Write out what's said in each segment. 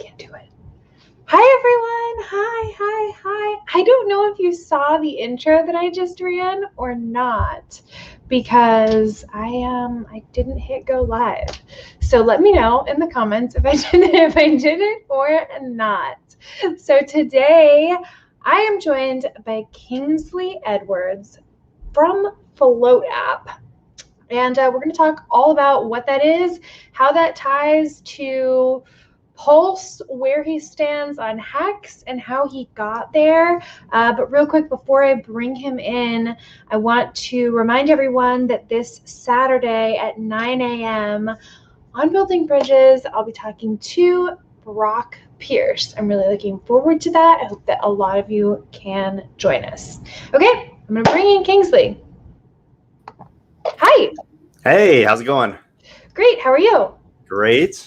can't do it. Hi, everyone. Hi. I don't know if you saw the intro that I just ran or not, because I didn't hit go live. So let me know in the comments if I did it or not. So today I am joined by Kingsley Edwards from Flote App. And we're going to talk all about what that is, how that ties to Pulse, where he stands on Hex, and how he got there. But real quick, before I bring him in, I want to remind everyone that this Saturday at 9 a.m. on Building Bridges, I'll be talking to Brock Pierce. I'm really looking forward to that. I hope that a lot of you can join us. Okay, I'm going to bring in Kingsley. Hi. Hey, how's it going? Great. How are you? Great.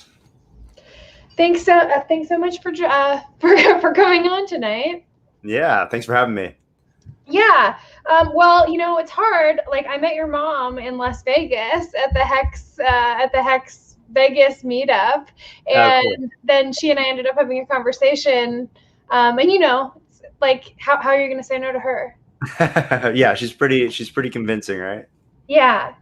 Thanks so much for coming on tonight. Yeah, thanks for having me. Yeah. Well, you know, it's hard. Like, I met your mom in Las Vegas at the Hex Vegas meetup, and cool. Then she and I ended up having a conversation. And you know, like, how are you going to say no to her? Yeah, she's pretty convincing, right? Yeah.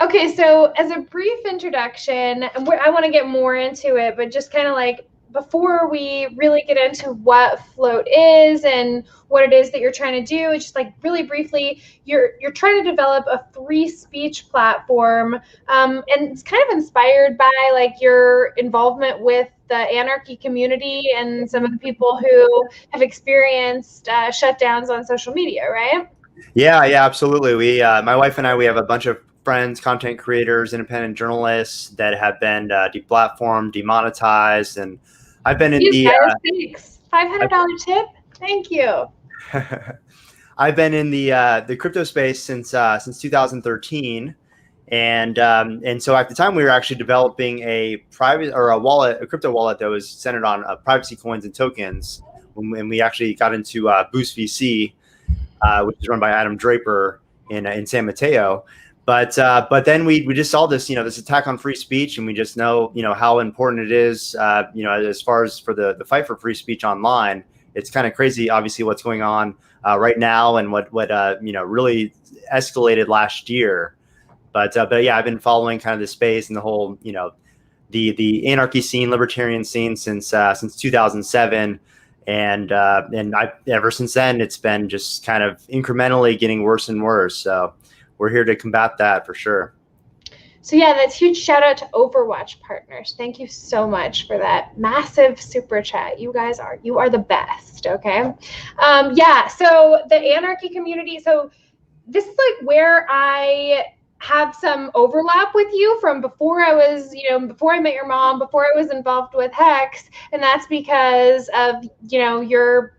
Okay, so as a brief introduction, I want to get more into it, but just kind of like before we really get into what Flote is and what it is that you're trying to do, just like really briefly, you're trying to develop a free speech platform, and it's kind of inspired by like your involvement with the anarchy community and some of the people who have experienced shutdowns on social media, right? Yeah, absolutely. We, my wife and I, we have a bunch of friends, content creators, independent journalists that have been deplatformed, demonetized, and I've been in the thanks. $500 tip. Thank you. I've been in the crypto space since 2013, and so at the time we were actually developing a private or a crypto wallet that was centered on privacy coins and tokens. When we actually got into Boost VC, which is run by Adam Draper in San Mateo. But then we just saw this, this attack on free speech, and we just know, how important it is, as far as for the fight for free speech online. It's kind of crazy, obviously, what's going on right now and what really escalated last year. But yeah, I've been following kind of the space and the whole, the anarchy scene, libertarian scene since 2007. And ever since then, it's been just kind of incrementally getting worse and worse. So we're here to combat that for sure. So yeah, that's huge shout out to Overwatch partners. Thank you so much for that massive super chat. You are the best. Okay. Yeah. So the anarchy community. So this is like where I have some overlap with you from before I was, before I met your mom, before I was involved with Hex. And that's because of, your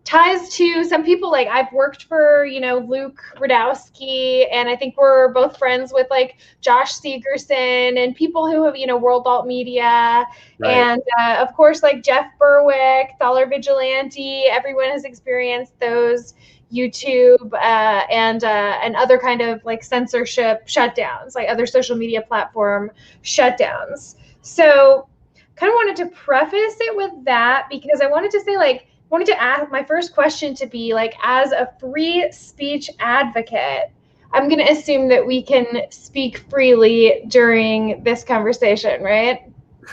ties to some people. Like, I've worked for, Luke Radowski, and I think we're both friends with like Josh Segerson and people who have, World Alt Media. Right. And of course, like Jeff Berwick, Dollar Vigilante, everyone has experienced those YouTube and other kind of like censorship shutdowns, like other social media platform shutdowns. So kind of wanted to preface it with that, because I wanted to say, like, wanted to ask my first question to be like, as a free speech advocate, I'm going to assume that we can speak freely during this conversation, right?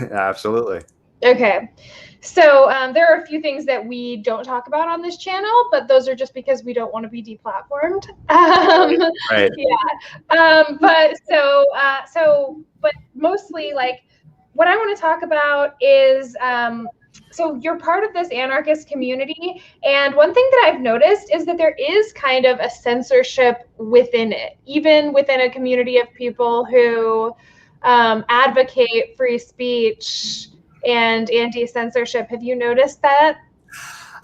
Absolutely. Okay. So there are a few things that we don't talk about on this channel, but those are just because we don't want to be deplatformed. Right. Yeah. But mostly, like, what I want to talk about is, so you're part of this anarchist community, and one thing that I've noticed is that there is kind of a censorship within it, even within a community of people who advocate free speech and anti-censorship. Have you noticed that?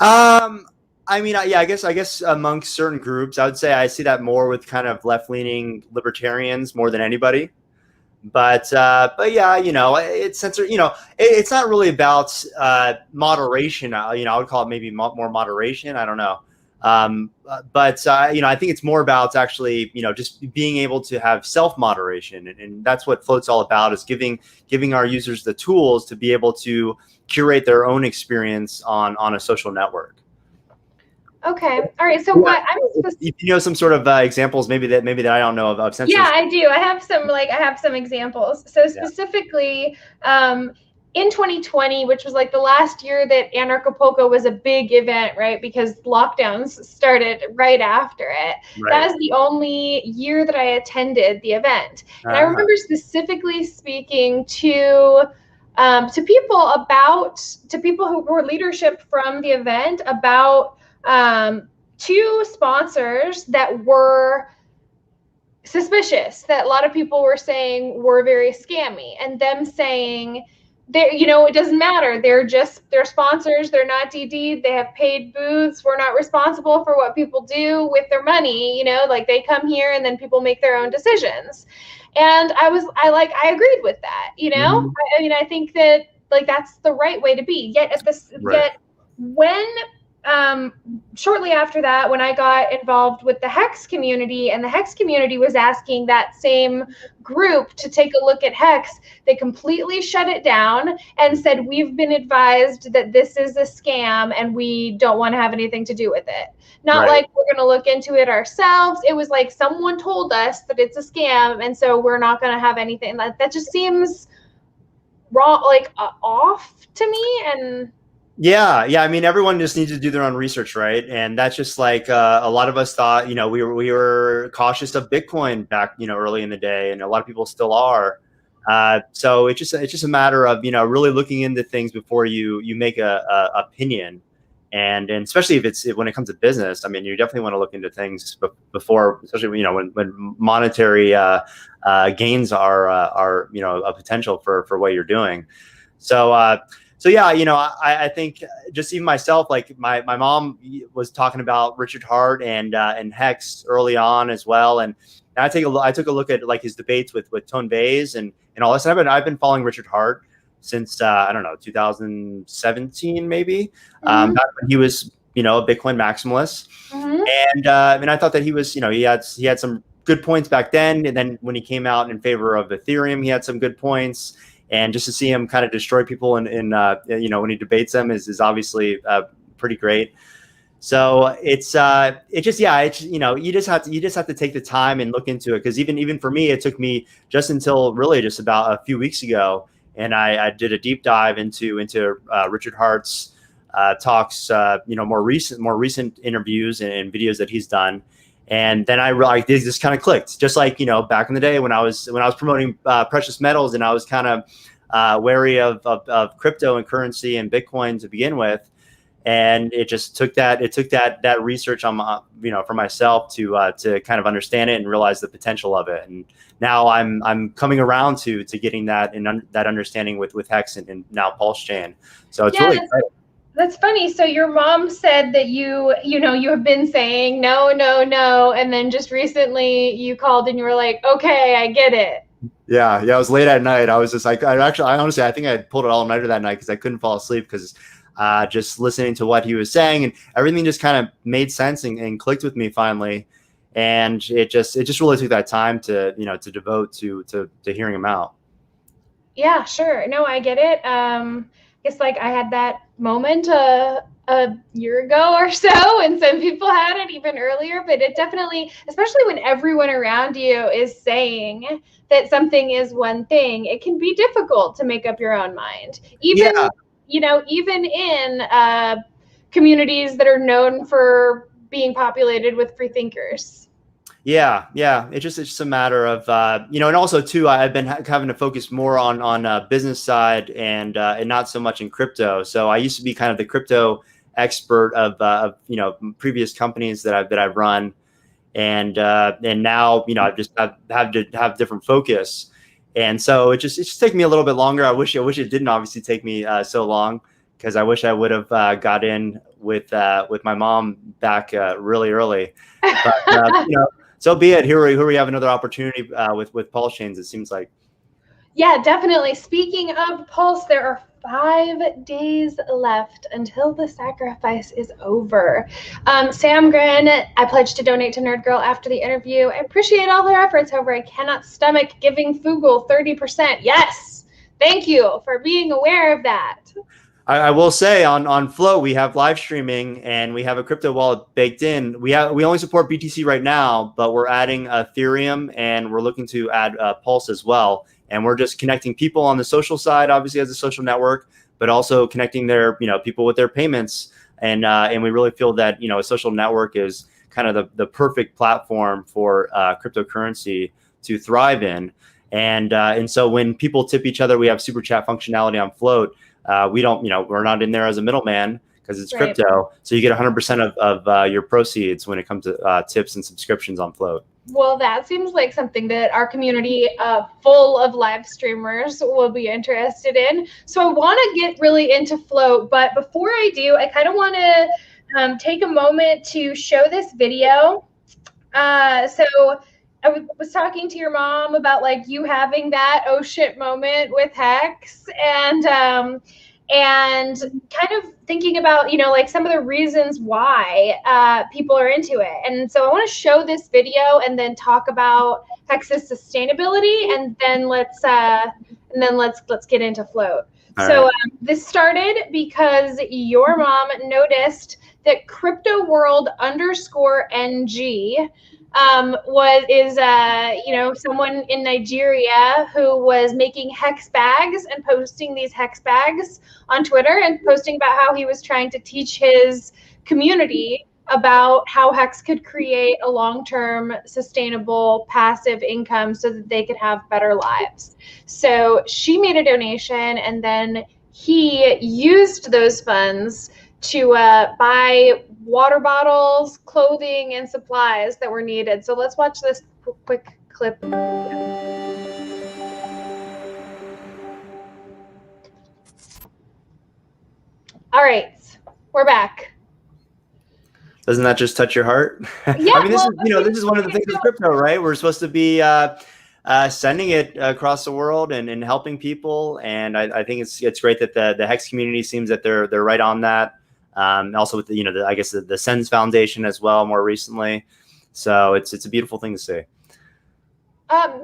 I mean, yeah, I guess amongst certain groups, I would say I see that more with kind of left-leaning libertarians more than anybody. But yeah, it's censored. It's not really about moderation. I would call it maybe more moderation. I don't know. I think it's more about actually, just being able to have self-moderation, and that's what Flote's all about, is giving our users the tools to be able to curate their own experience on a social network. Okay. All right. So what some sort of examples maybe that I don't know of censorship. Yeah, I do. I have some examples. So specifically, in 2020, which was like the last year that Anarchopoca was a big event, right? Because lockdowns started right after it. Right. That is the only year that I attended the event. And I remember specifically speaking to people who were leadership from the event about two sponsors that were suspicious, that a lot of people were saying were very scammy, and them saying, it doesn't matter. They're sponsors. They're not DD. They have paid booths. We're not responsible for what people do with their money. Like they come here and then people make their own decisions. And I agreed with that. I think that like that's the right way to be. Yet when shortly after that, when I got involved with the Hex community, and the Hex community was asking that same group to take a look at Hex, they completely shut it down and said, we've been advised that this is a scam and we don't want to have anything to do with it. Not like we're going to look into it ourselves. It was like someone told us that it's a scam, and so we're not going to have anything. That just seems wrong, like off to me. And yeah. I mean, everyone just needs to do their own research, right? And that's just like a lot of us thought. We were cautious of Bitcoin back, early in the day, and a lot of people still are. So it's just a matter of really looking into things before you make a opinion, and especially when it comes to business. I mean, you definitely want to look into things before, especially when monetary gains are a potential for what you're doing. So yeah, I think just even myself, like my mom was talking about Richard Hart and Hex early on as well, and I took a look at like his debates with Tone Vays and all this. And I've been following Richard Hart since I don't know, 2017 maybe, back when he was a Bitcoin maximalist, and I thought that he was he had some good points back then, and then when he came out in favor of Ethereum, he had some good points. And just to see him kind of destroy people when he debates them is obviously pretty great. So you just have to take the time and look into it, because even for me, it took me just until really just about a few weeks ago, and I did a deep dive into Richard Hart's talks, more recent interviews and videos that he's done. And then I realized this kind of clicked, just like, back in the day when I was promoting precious metals, and I was kind of wary of crypto and currency and Bitcoin to begin with. And it just took that research on for myself to kind of understand it and realize the potential of it. And now I'm coming around to getting that and that understanding with Hex and now PulseChain. So it's really exciting. That's funny. So your mom said that you have been saying no, and then just recently you called and you were like, okay, I get it. Yeah. It was late at night. I was just like, I honestly think I pulled it all nighter that night because I couldn't fall asleep, because just listening to what he was saying and everything just kind of made sense and clicked with me finally. And it just really took that time to devote to hearing him out. Yeah, sure. No, I get it. It's like I had that moment a year ago or so, and some people had it even earlier, but it definitely, especially when everyone around you is saying that something is one thing, it can be difficult to make up your own mind. Even in communities that are known for being populated with free thinkers. Yeah. It's just a matter of, and also too, I've been having to focus more on business side and not so much in crypto. So I used to be kind of the crypto expert of previous companies that I've run, and now I've just have to have different focus, and so it's just taking me a little bit longer. I wish it didn't obviously take me so long, because I wish I would have got in with my mom back really early, but so be it. Here we have another opportunity with PulseChains, it seems like. Yeah, definitely. Speaking of Pulse, there are 5 days left until the sacrifice is over. Sam Grin, I pledged to donate to Nerd Girl after the interview. I appreciate all their efforts, however, I cannot stomach giving Fugle 30%. Yes, thank you for being aware of that. I will say on Flote, we have live streaming and we have a crypto wallet baked in. We only support BTC right now, but we're adding Ethereum and we're looking to add Pulse as well. And we're just connecting people on the social side, obviously as a social network, but also connecting their people with their payments. And we really feel that a social network is kind of the perfect platform for cryptocurrency to thrive in. And so when people tip each other, we have super chat functionality on Flote. We don't, we're not in there as a middleman because it's Right. crypto. So you get 100% of your proceeds when it comes to tips and subscriptions on Flote. Well, that seems like something that our community full of live streamers will be interested in. So I want to get really into Flote, but before I do, I kind of want to take a moment to show this video. So I was talking to your mom about like you having that oh shit moment with Hex, and kind of thinking about like some of the reasons why people are into it. And so I want to show this video and then talk about Hex's sustainability, and then let's get into Flote. So this started because your mom noticed that Crypto World _NG is someone in Nigeria who was making hex bags and posting these hex bags on Twitter and posting about how he was trying to teach his community about how Hex could create a long-term sustainable passive income so that they could have better lives. So she made a donation, and then he used those funds to buy water bottles, clothing, and supplies that were needed. So let's watch this quick clip. All right, we're back. Doesn't that just touch your heart? Yeah, I mean, this is one of the things with crypto, right? We're supposed to be sending it across the world and helping people. And I think it's great that the Hex community seems that they're right on that. Also with the Sens Foundation as well more recently. So it's a beautiful thing to see.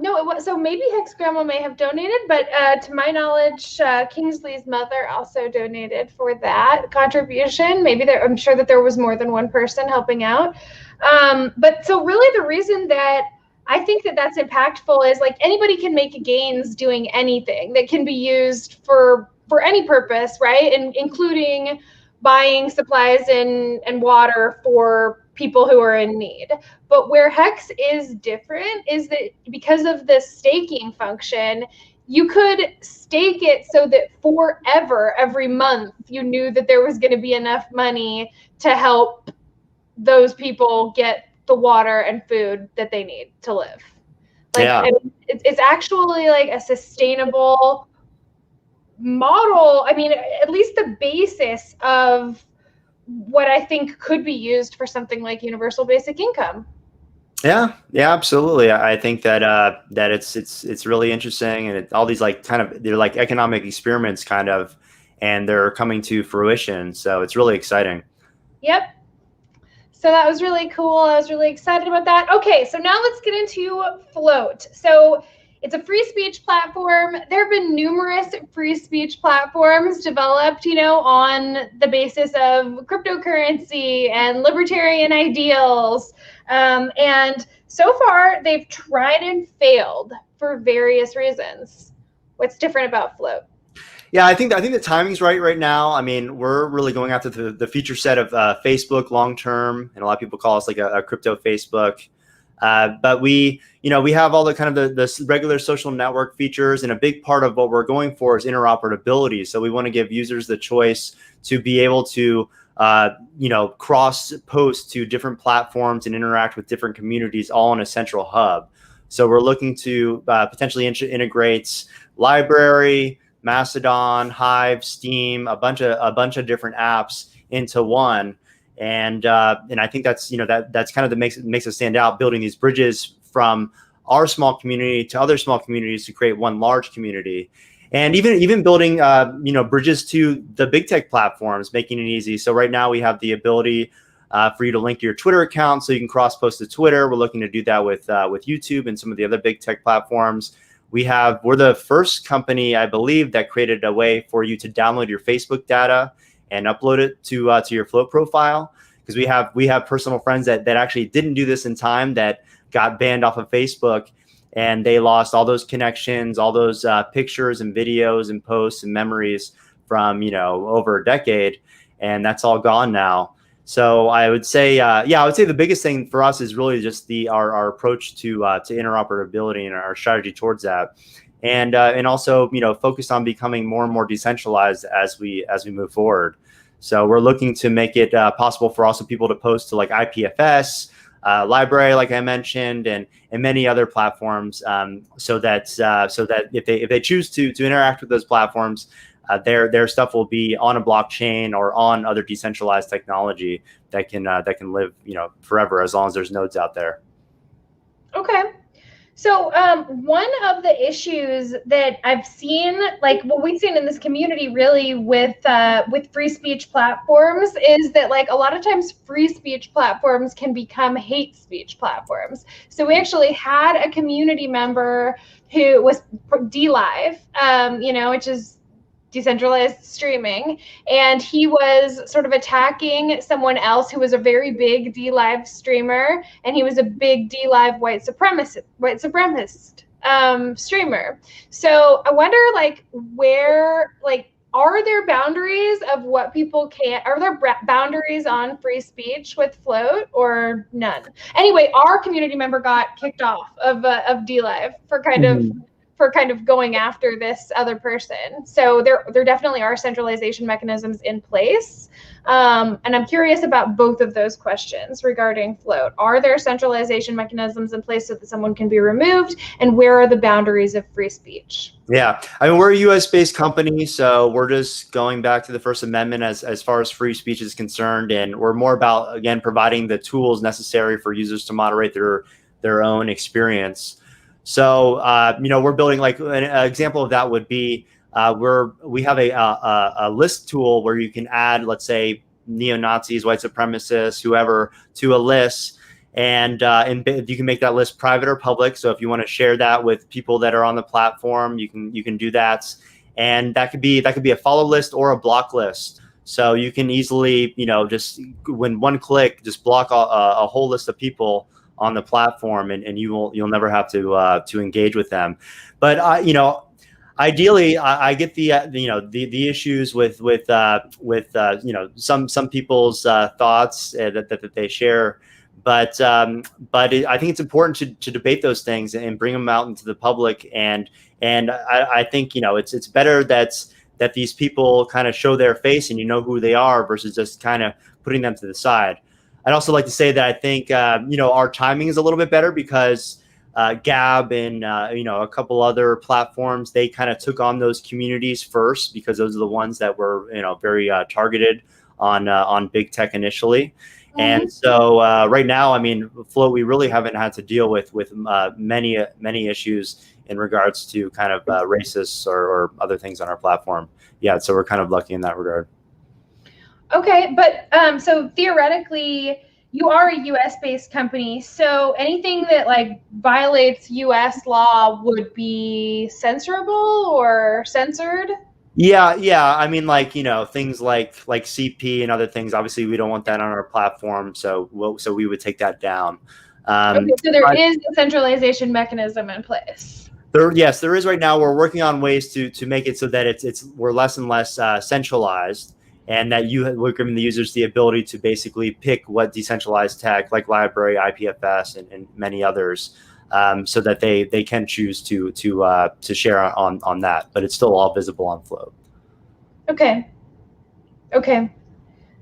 No, it was, so maybe Hex Grandma may have donated, but to my knowledge, Kingsley's mother also donated for that contribution. I'm sure that there was more than one person helping out. But so really the reason that I think that that's impactful is like anybody can make gains doing anything that can be used for any purpose, right? And including buying supplies and water for people who are in need. But where Hex is different is that because of the staking function, you could stake it so that forever, every month, you knew that there was going to be enough money to help those people get the water and food that they need to live. It's actually like a sustainable model. I mean, at least the basis of what I think could be used for something like universal basic income. Yeah, absolutely. I think that it's really interesting, and all these they're like economic experiments kind of, and they're coming to fruition. So it's really exciting. Yep. So that was really cool. I was really excited about that. Okay, so now let's get into Flote. So it's a free speech platform. There have been numerous free speech platforms developed, on the basis of cryptocurrency and libertarian ideals. And so far, they've tried and failed for various reasons. What's different about Flote? Yeah, I think the timing's right now. I mean, we're really going after the feature set of Facebook long term, and a lot of people call us like a crypto Facebook. But we have all the kind of the regular social network features, and a big part of what we're going for is interoperability. So we want to give users the choice to be able to cross post to different platforms and interact with different communities all in a central hub. So we're looking to potentially integrate Library, Mastodon, Hive, Steam, a bunch of different apps into one. And I think that's that's kind of makes us stand out, building these bridges from our small community to other small communities to create one large community. And even building bridges to the big tech platforms, making it easy. So right now we have the ability for you to link your Twitter account so you can cross post to Twitter. We're looking to do that with YouTube and some of the other big tech platforms. We're the first company, I believe, that created a way for you to download your Facebook data and upload it to your Flote profile, because we have personal friends that actually didn't do this in time, that got banned off of Facebook, and they lost all those connections, all those pictures and videos and posts and memories from over a decade, and that's all gone now. So I would say, I would say the biggest thing for us is really just our approach to interoperability and our strategy towards that, and also focus on becoming more and more decentralized as we move forward. So we're looking to make it possible for also people to post to like IPFS, library, like I mentioned, and many other platforms, so that if they choose to interact with those platforms, their stuff will be on a blockchain or on other decentralized technology that can live forever, as long as there's nodes out there. Okay. So one of the issues that I've seen, like what we've seen in this community really with free speech platforms, is that like a lot of times free speech platforms can become hate speech platforms. So we actually had a community member who was DLive, which is decentralized streaming, and he was sort of attacking someone else who was a very big DLive streamer, and he was a big DLive white supremacist streamer. So I wonder, like, where, like, are there boundaries of what people can, are there boundaries on free speech with Flote, or none? Anyway, our community member got kicked off of DLive for kind of going after this other person. So there definitely are centralization mechanisms in place. And I'm curious about both of those questions regarding Flote. Are there centralization mechanisms in place so that someone can be removed? And where are the boundaries of free speech? Yeah, I mean, we're a US-based company, so we're just going back to the First Amendment as far as free speech is concerned. And we're more about, again, providing the tools necessary for users to moderate their own experience. So, we're building, like, an example of that would be we have a list tool where you can add, let's say, neo-Nazis, white supremacists, whoever, to a list, and you can make that list private or public. So if you want to share that with people that are on the platform, you can do that, and that could be a follow list or a block list. So you can easily, just when one click, just block a whole list of people on the platform, and you'll never have to engage with them. But ideally, I get the issues with some people's thoughts that they share, but I think it's important to debate those things and bring them out into the public, and I think it's better that these people kind of show their face and who they are, versus just kind of putting them to the side. I'd also like to say that I think our timing is a little bit better, because Gab and a couple other platforms, they kind of took on those communities first, because those are the ones that were very targeted on big tech initially. Mm-hmm. And so right now, I mean, Flote, we really haven't had to deal with many issues in regards to kind of racists or other things on our platform. Yeah, so we're kind of lucky in that regard. Okay, but so theoretically, you are a U.S.-based company, so anything that like violates U.S. law would be censorable or censored? Yeah. I mean, like things like CP and other things. Obviously, we don't want that on our platform, so we would take that down. Okay, so there is a centralization mechanism in place. Yes, there is right now. We're working on ways to make it so that we're less and less centralized, and that we're giving the users the ability to basically pick what decentralized tech, like library, IPFS, and many others, so that they can choose to share on that. But it's still all visible on Flote. Okay,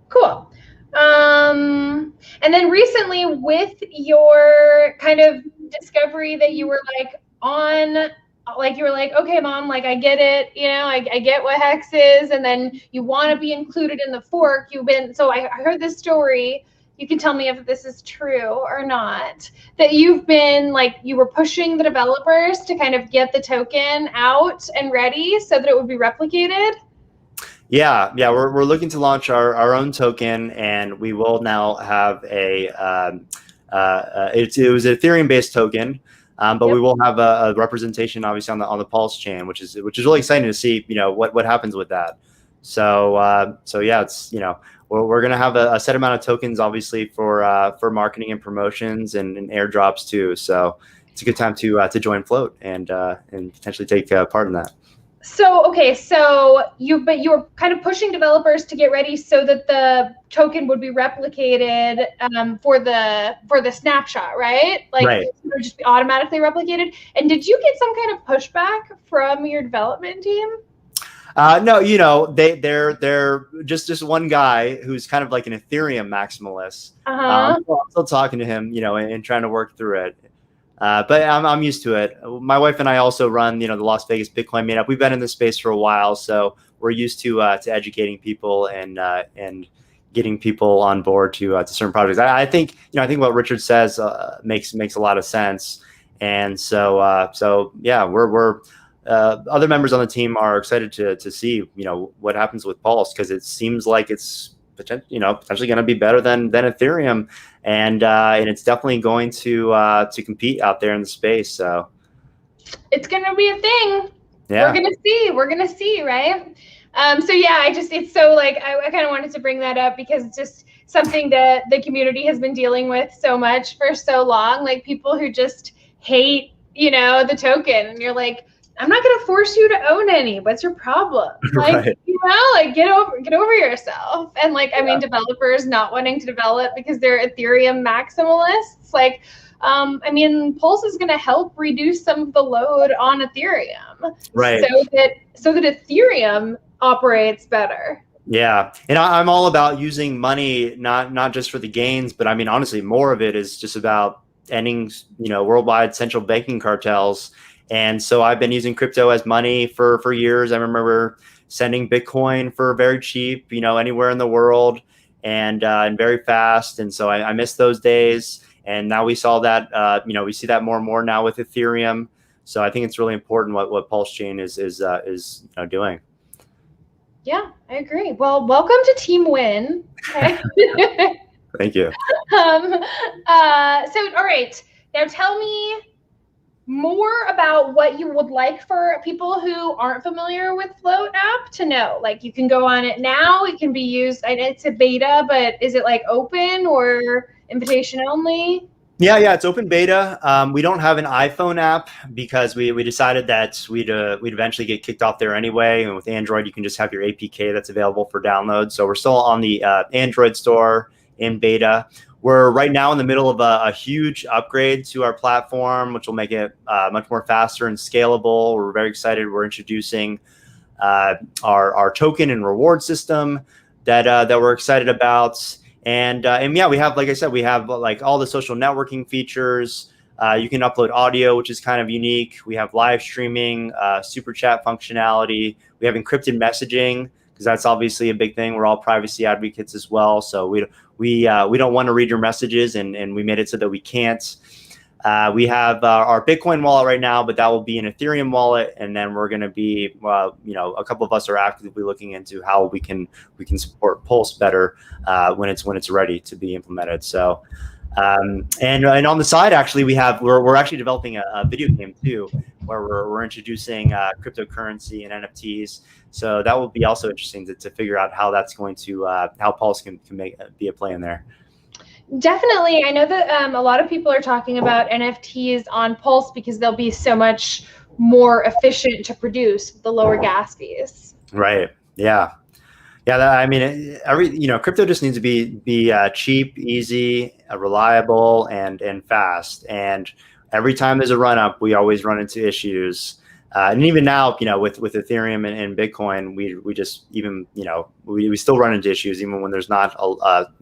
cool. And then recently, with your kind of discovery that you were okay, Mom, like, I get it, I get what Hex is, and then you want to be included in the fork. So I heard this story, you can tell me if this is true or not, that you've been like, you were pushing the developers to kind of get the token out and ready so that it would be replicated? Yeah, we're looking to launch our own token, and we will now have it was an Ethereum based token, but we will have a representation obviously on the PulseChain, which is really exciting to see what happens with that. So yeah, it's we're gonna have a set amount of tokens obviously for marketing and promotions and airdrops too. So it's a good time to join Flote and potentially take part in that. So, okay, so you were kind of pushing developers to get ready so that the token would be replicated for the snapshot, right? Like right. It would just be automatically replicated. And did you get some kind of pushback from your development team? No, they're just one guy who's kind of like an Ethereum maximalist. I'm still talking to him, and trying to work through it. But I'm used to it. My wife and I also run, the Las Vegas Bitcoin meetup. We've been in this space for a while, so we're used to educating people and getting people on board to certain projects. I think what Richard says makes a lot of sense. And so yeah, we're other members on the team are excited to see what happens with Pulse, because it seems like it's potentially going to be better than Ethereum, and it's definitely going to compete out there in the space. So it's going to be a thing. Yeah, we're gonna see, right? So yeah, it's so like I kind of wanted to bring that up because it's just something that the community has been dealing with so much for so long. Like people who just hate the token, and you're like, I'm not going to force you to own any. What's your problem? Like, right. get over yourself. And like, I mean, developers not wanting to develop because they're Ethereum maximalists. Like, I mean, Pulse is going to help reduce some of the load on Ethereum, right? So that Ethereum operates better. Yeah, and I'm all about using money not just for the gains, but I mean, honestly, more of it is just about ending worldwide central banking cartels. And so I've been using crypto as money for years. I remember sending Bitcoin for very cheap, anywhere in the world, and very fast. And so I miss those days. And now we saw that, we see that more and more now with Ethereum. So I think it's really important what PulseChain is doing. Yeah, I agree. Well, welcome to Team Win. Okay. Thank you. So, all right, now tell me more about what you would like for people who aren't familiar with Flote app to know. Like, you can go on it now. It can be used. It's a beta, but is it like open or invitation only? Yeah, it's open beta. We don't have an iPhone app because we decided that we'd eventually get kicked off there anyway. And with Android, you can just have your APK that's available for download. So we're still on the Android store in beta. We're right now in the middle of a huge upgrade to our platform, which will make it much more faster and scalable. We're very excited. We're introducing our token and reward system that we're excited about. And yeah, we have, like I said, we have like all the social networking features. You can upload audio, which is kind of unique. We have live streaming, super chat functionality. We have encrypted messaging, because that's obviously a big thing. We're all privacy advocates as well, so we don't want to read your messages, and we made it so that we can't. We have our Bitcoin wallet right now, but that will be an Ethereum wallet, and then we're going to be, a couple of us are actively looking into how we can support Pulse better when it's ready to be implemented. So, and on the side, actually, we're actually developing a video game too, where we're introducing cryptocurrency and NFTs. So that will be also interesting to figure out how that's going to how Pulse can be a play in there. Definitely. I know that a lot of people are talking about NFTs on Pulse because they'll be so much more efficient to produce with the lower gas fees. Right. Yeah. I mean, crypto just needs to be cheap, easy, reliable, and fast. And every time there's a run up, we always run into issues. And even now, with Ethereum and Bitcoin, we just even, we still run into issues even when there's not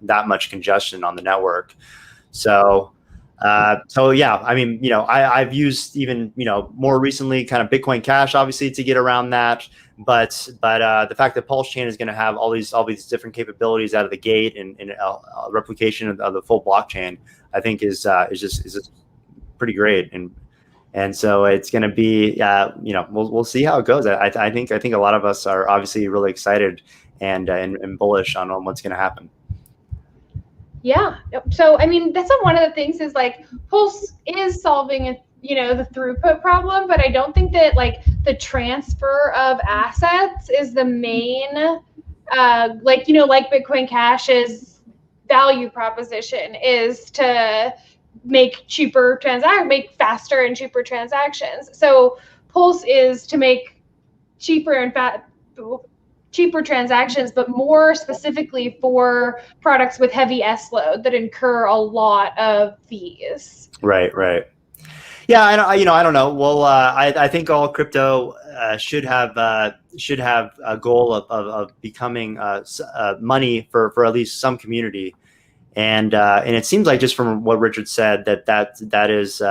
that much congestion on the network. So So yeah, I mean, I've used even, more recently kind of Bitcoin Cash, obviously, to get around that. But the fact that PulseChain is going to have all these different capabilities out of the gate and replication of the full blockchain, I think is just pretty great. And so it's going to be, we'll see how it goes. I think a lot of us are obviously really excited and bullish on what's going to happen. Yeah. So, I mean, that's one of the things is like Pulse is solving, the throughput problem, but I don't think that like the transfer of assets is the main, like Bitcoin Cash's value proposition is to make faster and cheaper transactions. So Pulse is to make cheaper transactions, but more specifically for products with heavy S load that incur a lot of fees. Right. Yeah, I don't know. Well, I think all crypto should have a goal of becoming money for at least some community, and it seems like just from what Richard said that is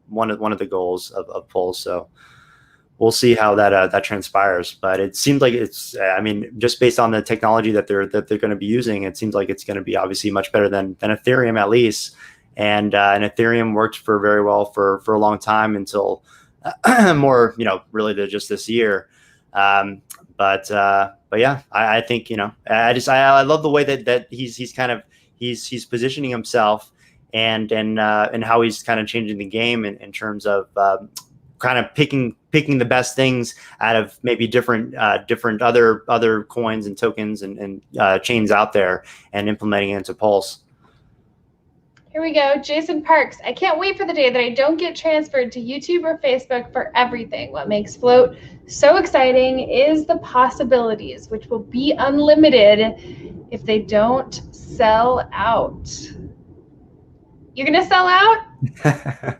one of the goals of Pulse. So we'll see how that transpires. But it seems like it's, I mean, just based on the technology that they're going to be using, it seems like it's going to be obviously much better than Ethereum, at least. And Ethereum worked very well for a long time until more, really just this year. But yeah, I think, I love the way that he's positioning himself and how he's kind of changing the game in terms of kind of picking the best things out of maybe different other coins and tokens and chains out there and implementing it into Pulse. Here we go. Jason Parks. I can't wait for the day that I don't get transferred to YouTube or Facebook for everything. What makes Flote so exciting is the possibilities, which will be unlimited if they don't sell out. You're going to sell out?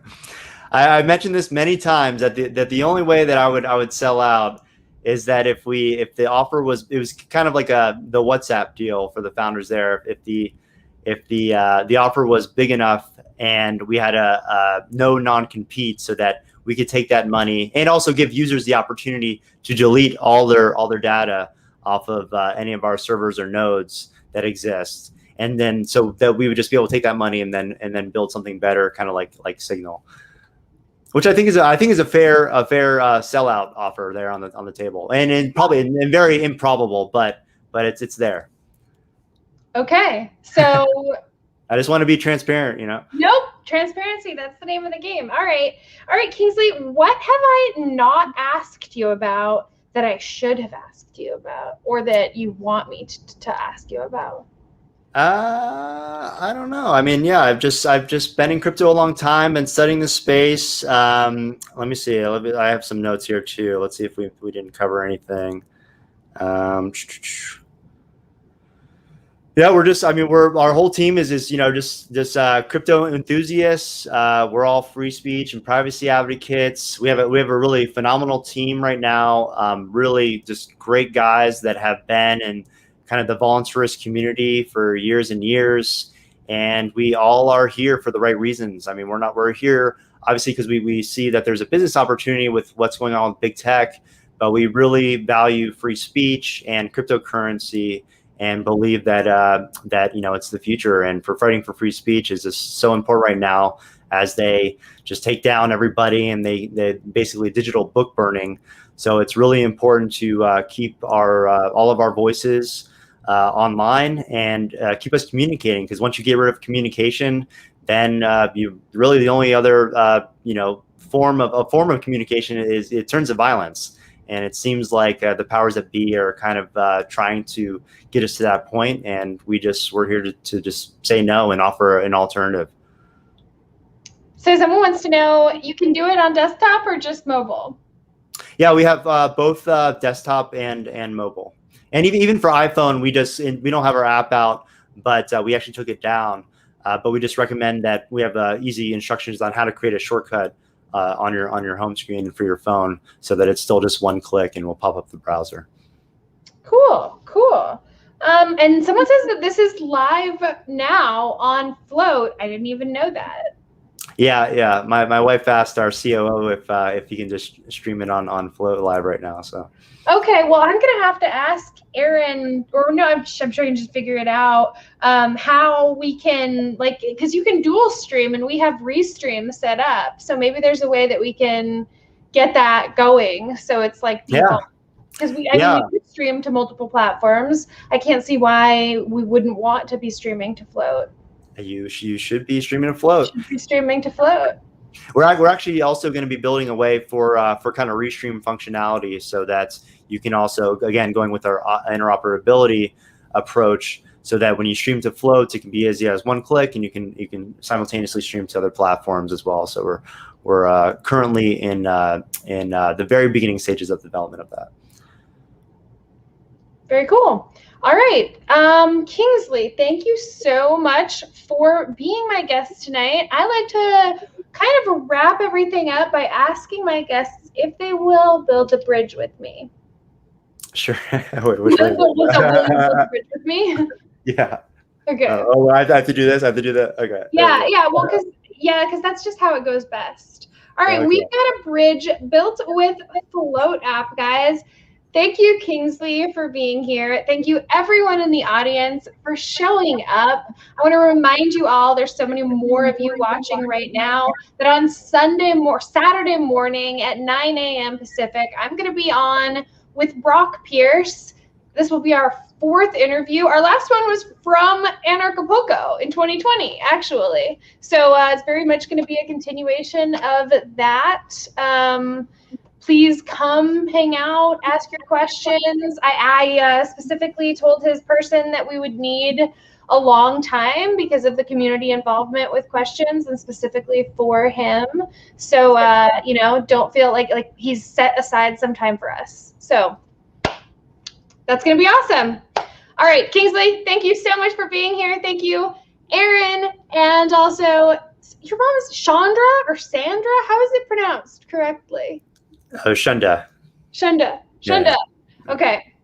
I mentioned this many times that the only way that I would sell out is that if the offer was, it was kind of like the WhatsApp deal for the founders there. If the offer was big enough and we had a no non-compete, so that we could take that money and also give users the opportunity to delete all their data off of any of our servers or nodes that exist, and then so that we would just be able to take that money and then build something better, kind of like Signal, which I think is a fair sellout offer there on the table, and probably very improbable, but it's there. Okay, so I just want to be transparent, Nope, transparency, that's the name of the game. All right, Kingsley, what have I not asked you about that I should have asked you about, or that you want me to ask you about? I don't know. I mean, yeah, I've just been in crypto a long time and studying the space. Let me see. I have some notes here too. Let's see if we didn't cover anything. Yeah, our whole team is just crypto enthusiasts. We're all free speech and privacy advocates. We have a really phenomenal team right now. Really just great guys that have been in kind of the voluntarist community for years and years. And we all are here for the right reasons. I mean, we're here obviously because we see that there's a business opportunity with what's going on with big tech, but we really value free speech and cryptocurrency, and believe that it's the future. And for fighting for free speech is just so important right now, as they just take down everybody and they basically digital book burning. So it's really important to keep all of our voices online and keep us communicating, because once you get rid of communication, then you really, the only other form of communication is it turns to violence. And it seems like the powers that be are kind of trying to get us to that point, and we're here to just say no and offer an alternative. So someone wants to know, you can do it on desktop or just mobile? Yeah, we have both desktop and mobile, and even for iPhone, we don't have our app out, but we actually took it down. But we just recommend that we have easy instructions on how to create a shortcut on your home screen for your phone, so that it's still just one click and will pop up the browser. Cool. And someone says that this is live now on Flote. I didn't even know that. Yeah, yeah. My wife asked our COO if he can just stream it on Flote Live right now. So Okay, well, I'm gonna have to ask Aaron, or no, I'm sure you can just figure it out. How we can, like, because you can dual stream, and we have Restream set up, so maybe there's a way that we can get that going, so it's like yeah, default. Because I mean, yeah. we could stream to multiple platforms. I can't see why we wouldn't want to be streaming to Flote. You should be streaming to Flote. Should be streaming to Flote. We're actually also going to be building a way for kind of restream functionality, so that you can also, again, going with our interoperability approach, so that when you stream to Flote, it can be as easy as one click, and you can simultaneously stream to other platforms as well. So we're currently in the very beginning stages of development of that. Very cool. All right, Kingsley, thank you so much for being my guest tonight. I like to kind of wrap everything up by asking my guests if they will build a bridge with me. Sure. Wait, which way? Will you build a bridge with me? Yeah. Okay. Oh, I have to do this. I have to do that. Okay. Yeah, yeah. Well, because that's just how it goes best. All right, Okay. we've got a bridge built with Flote App, guys. Thank you, Kingsley, for being here. Thank you, everyone in the audience, for showing up. I want to remind you all, there's so many more of you watching right now, that on Saturday morning at 9 a.m. Pacific, I'm going to be on with Brock Pierce. This will be our 4th interview. Our last one was from Anarchopoca in 2020, actually. So it's very much going to be a continuation of that. Please come hang out, ask your questions. I specifically told his person that we would need a long time because of the community involvement with questions, and specifically for him. So, you know, don't feel like he's set aside some time for us. So that's going to be awesome. All right, Kingsley, thank you so much for being here. Thank you, Aaron, and also your mom is Chandra or Sandra? How is it pronounced correctly? Shunda. Shunda. Yeah. Okay.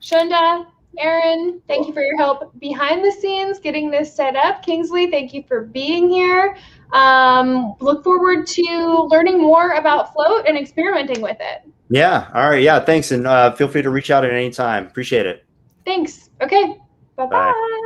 Shunda, Aaron, thank you for your help behind the scenes getting this set up. Kingsley, thank you for being here. Look forward to learning more about Flote and experimenting with it. Yeah. All right. Yeah. Thanks. And feel free to reach out at any time. Appreciate it. Thanks. Okay. Bye-bye. Bye.